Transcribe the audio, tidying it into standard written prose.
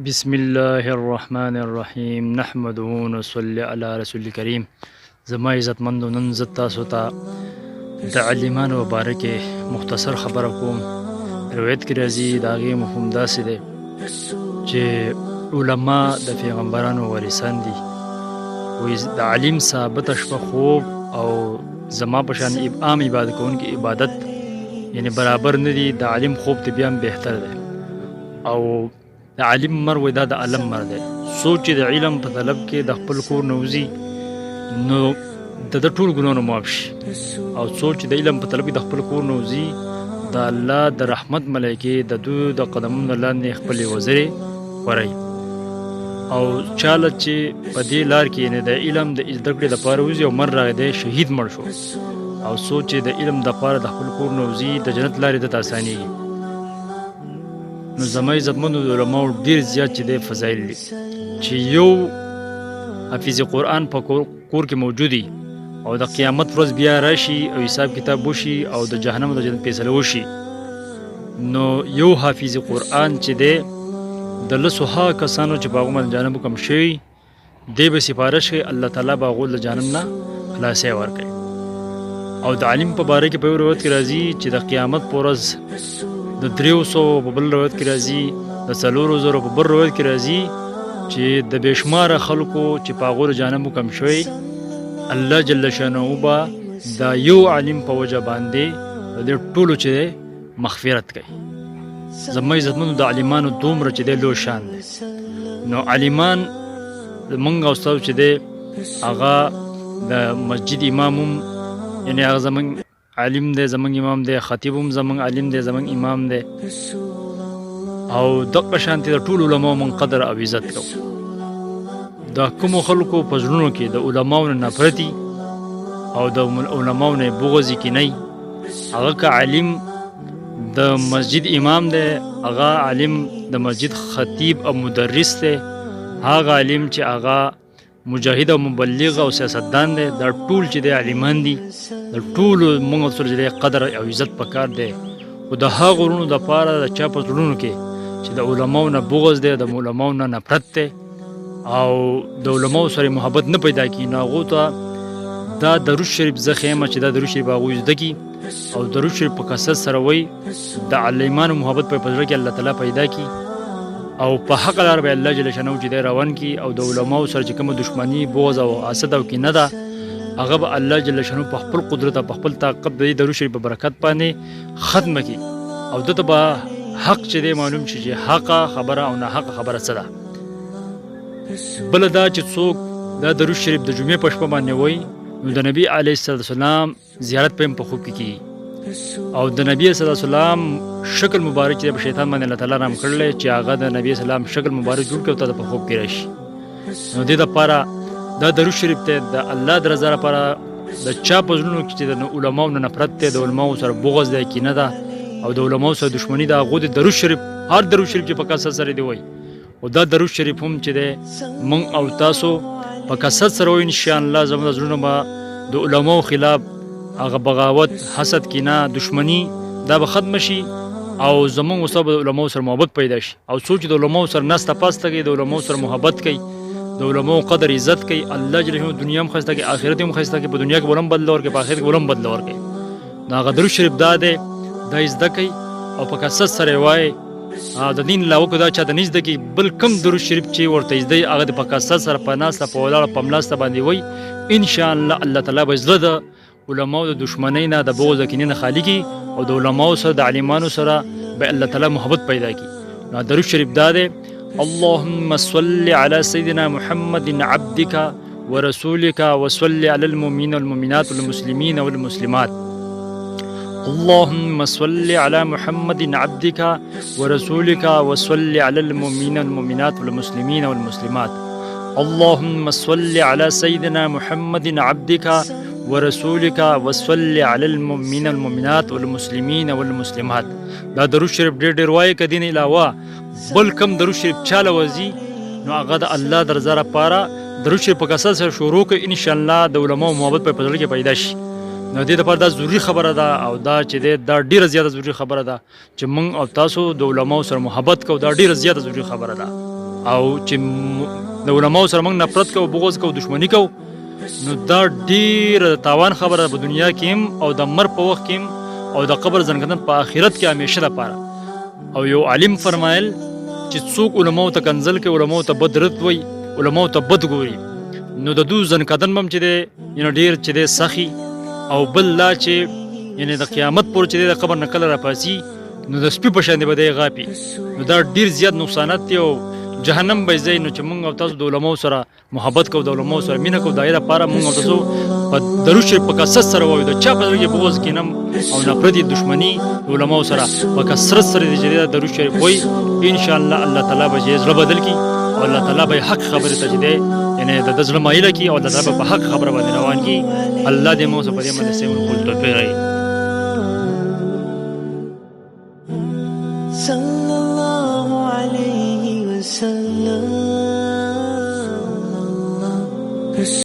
بسم الله الرحمن الرحیم نحمده ونصلي علی رسول کریم. زما عزتمندو، نن زه تاسو ته د عالمانو مبارکې مختصر خبره کوم. روایت کې راځي د هغې مفهوم داسې دی چې علما د پیغمبرانو وارثان دي. وایي د عالم ثابته شپه خوب او زما په شان عام عبادت کوونکي عبادت یعنی برابر نه دي. د عالم خوب ته بیا هم بهتر دی. او د عالم مر وای دا د علم مر دی. څوک چې د علم په طلب کې د خپل کور نه وځي نو د ټول ګناهونه معاف شي، او څوک چې د علم په طلب کې د خپل کور نه وځي د الله د رحمت ملایکې د دوی د قدمونو لاندې خپلې وزرې وروي. او چاله چې په دې لار کې نه د علم د زده کړې لپاره وځي او مر راغی دی شهید مړ شو، او څوک چې د علم دپاره د خپل کور نه وځي د جنت لارې دته اسانېږي. نو زما عزتمندو د علماو ډېر زیات چې دی فضایل دي چې یو حافظ قرآن په کور کې موجود وي او د قیامت ورځ بیا راشي او حساب کتاب وشي او د جهنم او د جنت فیصله وشي، نو یو حافظ قرآن چې دی د لسو هغه کسانو چې په هغو باندې جهنم حکم شوي دی به سفارش کوي، الله تعالی به هغو د جهنم نه خلاصی ورکوي. او د عالم په باره کې په یو روایت کې راځي چې د قیامت په ورځ د 300 په بل روایت کې راځي، د 400 په بل روایت کې راځي چې د بېشماره خلکو چې په هغو د جهنم حکم شوی الله جل شانه به دا یو عالم په وجه باندې د دې ټولو چې مغفرت کوي. زما عزتمندو د عالمانو دومره چې دی لوی شان دی. نو عالمان موږ او ستاسو چې دی هغه د مسجد امام هم یعنی هغه زموږ عالم دی، زمونږ امام دی، خطیب هم زمونږ عالم دی، زمونږ امام دی. او دغه شانتې د ټولو علماو من قدر او عزت کوو. د کومو خلکو په زړونو کې د علماو نه نفرتي او د علماو نه بغض کینی، هغه که عالم د مسجد امام دی، هغه عالم د مسجد خطیب او مدرس دی، هغه عالم چې هغه مجاهد او مبلغ او سیاستدان دی، دا ټول چې دی عالمان دي. د ټولو موږ سره چې دی قدر او عزت پکار دی. او د هغو ورونو دپاره د چا په زړونو کې چې د علماو نه بغض دی، د علماو نه نفرت دی او د علماو سره محبت نه پیدا کړي، نو هغو ته دا درود شریف زه ښیم چې دا درود شریف هغوی زده کړي او درود شریف په کثرت سره وایي. د عالمانو محبت په زړه کې الله تعالی پیدا کړي او په حق لار به الله جل شانه چې دی روان کړي. او د علماو سره چې کومه دښمني بغض او حسد او کینه ده هغه به الله جل شانه په خپل قدرت او په خپل طاقت د درود شریف په برکت باندې ختمه کړي، او دته به حق چې دی معلوم شي چې حقه خبره او نه حق خبره څه ده. بل دا چې څوک دا درود شریف د جمعې په شپه باندې وایي نو د نبی علیه السلام زیارت په هم په خوب کې کیږي، او د نبی صلی الله علیه وسلم شکل مبارک چې په شیطان باندې الله تعالی رحم کړلی چې هغه د نبی اسلام شکل مبارک جوړ کړي او ته په خوب کې راشي. نو دې دپاره دا درود شریف ته د الله د رضا لپاره د چا په زړونو کې چې د علماو نه نفرت دی، د علماو سره بغض دی، کینه ده او د علماو سره دښمني ده، هغو د درود شریف هر درود شریف چې په کثرت سره دی وایي. او دا درود شریف هم چې دی موږ او تاسو په کثرت سره وایو، انشاءالله زموږ د زړونو به د علماو خلاف هغه بغاوت، حسد، کینه، دښمني دا به ختم شي او زموږ او ستاسو به د علماو سره محبت پیدا شي. او څوک چې د علماو سره ناسته پاسته کوي، د علماو سره محبت کوي، د علماو قدر عزت کوي، الله جل جلاله دنیا هم ښایسته کوي، آخرت هم ښایسته کوي. په دنیا کې به هم بدله ورکوي، په آخرت کې به هم بدله ورکوي. نو هغه درود شریف دا دی، دا یې زده کوي او په کثرت سره یې وایي. د دین علاوه که دا چا ته نه زده کوي، بل کم درود شریف چې ورته یې زده وي هغه د په کثرت سره په ناسته، په ولاړه، په ملاسته باندې وایي. انشاءالله الله تعالی به زړه د علماو د دښمنۍ نه، د بغض، د کینې نه خالي کړي او د علماو سره، د عالمانو سره به الله تعالی محبت پیدا کړي. نو درود شریف دا دی: اللهم صل على سيدنا محمد عبدك ورسولك وصل على المؤمنين والمؤمنات والمسلمين والمسلمات. اللهم صل على محمد عبدك ورسولك وصل على المؤمنين والمؤمنات والمسلمين والمسلمات. اللهم صل على سيدنا محمد عبدك ورسولك وصل على المؤمنين والمؤمنات والمسلمين والمسلمات. دا درود شریف ډېر وایي. که دین علاوه بل کم درود شریف چاله وځي نو هغه د الله د رضا لپاره درود شریف په کثرت سره شروع کړي، انشاءالله د علماو محبت په زړه کې پیدا شي. نو دې لپاره دا ضروري خبره ده او دا چې دی دا ډېره زیاته ضروري خبره ده چې موږ او تاسو د علماو سره محبت کوو. دا ډېره زیاته ضروري خبره ده. او چې د علماو سره موږ نفرت کوو، بغض کوو، دښمني کوو، نو دا ډېره د تاوان خبره په دنیا کې هم او د مرګ په وخت کې هم او د قبر زنګدن په آخرت کې همیشه دپاره. او یو عالم فرمایل چې څوک علماو ته کنځل کوي، علماو ته بد رد وایي، علماو ته بد ګوري، نو د دوی زنکدن به هم چې دی یعنې ډېر چې دی سخي. او بل لا چې یعنې د قیامت پورې چې دی د قبر نه کله راپاڅي نو د سپي په شان دی به دی غاپي. نو دا ډېر زیات نقصانات دی او جهنم به ځای. نو چې موږ او تاسو د علماو سره محبت کوو، د علماو سره مینه کوو، د هغې دپاره موږ او تاسو په درود شریف په کثرت سره وایو. د چا په زړه کې بغض کینم او نفرت یې دښمني د علماو سره په کثرت سره دې چې دی دا درود شریف وایي، انشاءالله الله تعالی به چې زړه بدل کړي او الله تعالی به حق خبرې ته چې دی یعنې د ده زړه مایله کړي او الله تعالی به په حق خبره باندې روان کړي. الله دې موږ په دې باندې سمې القول توفیق راکړي. صلى الله عليه وسلم.